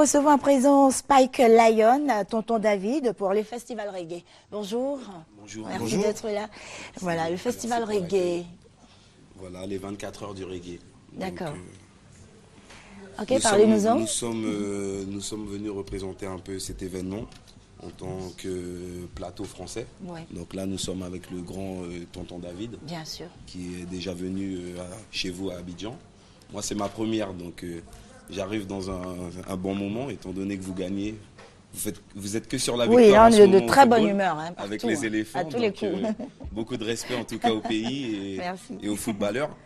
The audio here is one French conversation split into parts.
recevons à présent Spike Lion, tonton David, pour le festival reggae. Bonjour. Bonjour. Merci d'être là. Voilà, le festival reggae. Voilà, les 24 heures du reggae. D'accord. Ok, parlez-nous-en. Nous sommes venus représenter un peu cet événement en tant que plateau français. Ouais. Donc là, nous sommes avec le grand tonton David. Bien sûr. Qui est déjà venu chez vous à Abidjan. Moi, c'est ma première, donc j'arrive dans un bon moment, étant donné que vous gagnez. Vous êtes que sur la victoire. Oui, en ce de moment très au bonne football, humeur. Partout, avec les éléphants. à tous les coups. Beaucoup de respect en tout cas au pays et aux footballeurs.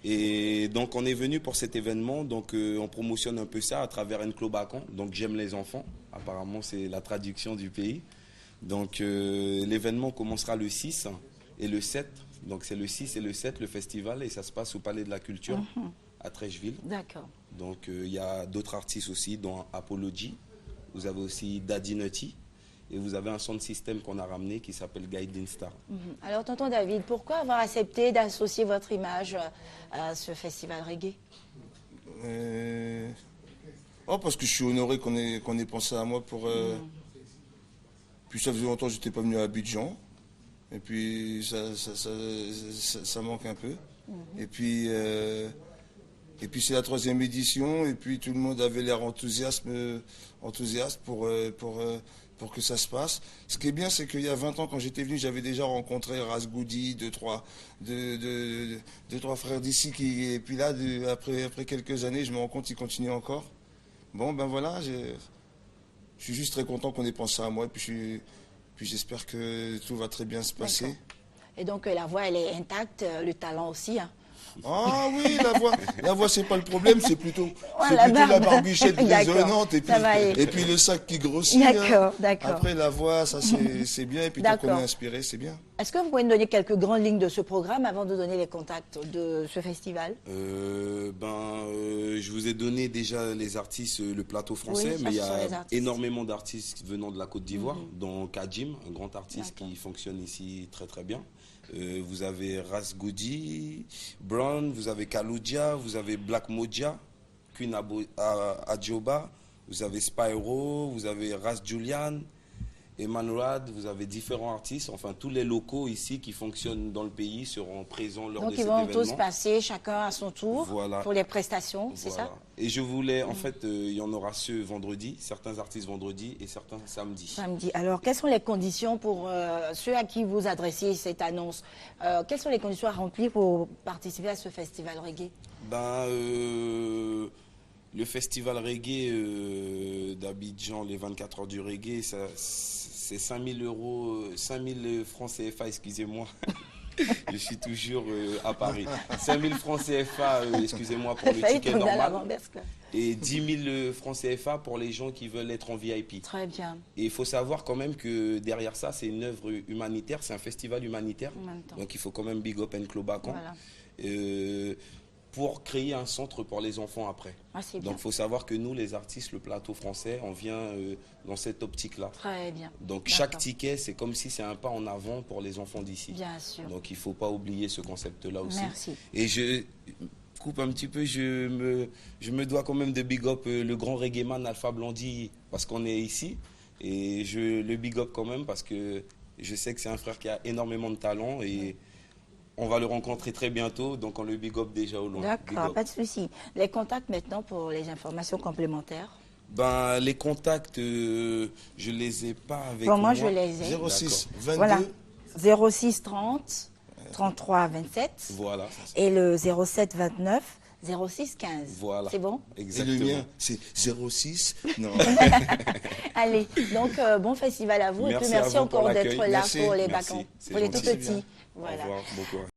Et donc on est venu pour cet événement, donc on promotionne un peu ça à travers Enclos Bacan, donc j'aime les enfants, apparemment c'est la traduction du pays. Donc l'événement commencera le 6 et le 7, donc c'est le 6 et le 7 le festival et ça se passe au Palais de la Culture à Trècheville. D'accord. Donc il y a d'autres artistes aussi dont Apology, vous avez aussi Daddy Nutty. Et vous avez un sound system qu'on a ramené qui s'appelle Guiding Star. Alors, tonton David, pourquoi avoir accepté d'associer votre image à ce festival reggae? Parce que je suis honoré qu'on ait pensé à moi pour... Puis ça faisait longtemps que je n'étais pas venu à Abidjan. Et puis ça manque un peu. Et puis c'est la 3e édition. Et puis tout le monde avait l'air enthousiaste pour que ça se passe. Ce qui est bien, c'est qu'il y a 20 ans, quand j'étais venu, j'avais déjà rencontré Rasgoudi, deux, trois frères d'ici. Et puis là, après quelques années, je me rends compte qu'ils continuent encore. Bon, ben voilà, je suis juste très content qu'on ait pensé à moi. Puis j'espère que tout va très bien se passer. Et donc, la voix, elle est intacte, le talent aussi, hein. Ah oui, la voix c'est pas le problème, c'est plutôt, la barbichette résonnante et puis le sac qui grossit. D'accord. Après la voix, ça c'est bien, et puis tant qu'on est inspiré, c'est bien. Est-ce que vous pouvez nous donner quelques grandes lignes de ce programme avant de donner les contacts de ce festival? Je vous ai donné déjà les artistes, le plateau français, mais il y a énormément d'artistes venant de la Côte d'Ivoire, dont Kajim, un grand artiste qui fonctionne ici très très bien. Vous avez Rasgoudi, Brown, vous avez Kaloudia, vous avez Black Moja, Queen Adjoba, vous avez Spyro, vous avez Ras Julian, Emmanuel, vous avez différents artistes, enfin tous les locaux ici qui fonctionnent dans le pays seront présents lors de cet événement. Donc ils vont tous passer chacun à son tour pour les prestations, c'est ça? Et je voulais, en fait, il y en aura ceux vendredi, certains artistes vendredi et certains samedi. Samedi. Alors, quelles sont les conditions pour ceux à qui vous adressez cette annonce? Quelles sont les conditions à remplir pour participer à ce festival reggae? Le festival reggae d'Abidjan, les 24 heures du reggae, c'est 5 000 euros, 5 000 francs CFA, excusez-moi. Je suis toujours à Paris. 5 000 francs CFA, excusez-moi, pour le ticket normal. Et 10 000 francs CFA pour les gens qui veulent être en VIP. Très bien. Et il faut savoir quand même que derrière ça, c'est une œuvre humanitaire, c'est un festival humanitaire. Donc il faut quand même big up Enclos Bacan. Pour créer un centre pour les enfants après. Donc il faut savoir que nous, les artistes, le plateau français, on vient dans cette optique-là. Très bien. Donc chaque ticket, c'est comme si c'est un pas en avant pour les enfants d'ici. Bien sûr. Donc il ne faut pas oublier ce concept-là aussi. Merci. Et je coupe un petit peu, je me dois quand même de big up le grand reggaeman Alpha Blondy parce qu'on est ici. Et je le big up quand même parce que je sais que c'est un frère qui a énormément de talent et on va le rencontrer très bientôt, donc on le big up déjà au long. D'accord, pas de souci. Les contacts maintenant pour les informations complémentaires? Les contacts, je les ai pas avec moi. Je les ai. 06 22. Voilà. 06 30 33 27. Voilà. Et le 07 29 06 15. Voilà. C'est bon? Exactement. Et le mien, c'est 06. Non. Allez, donc bon festival à vous. Merci et puis merci encore d'être là pour les vacances, pour les tout petits. Voilà. Au revoir, bon courage.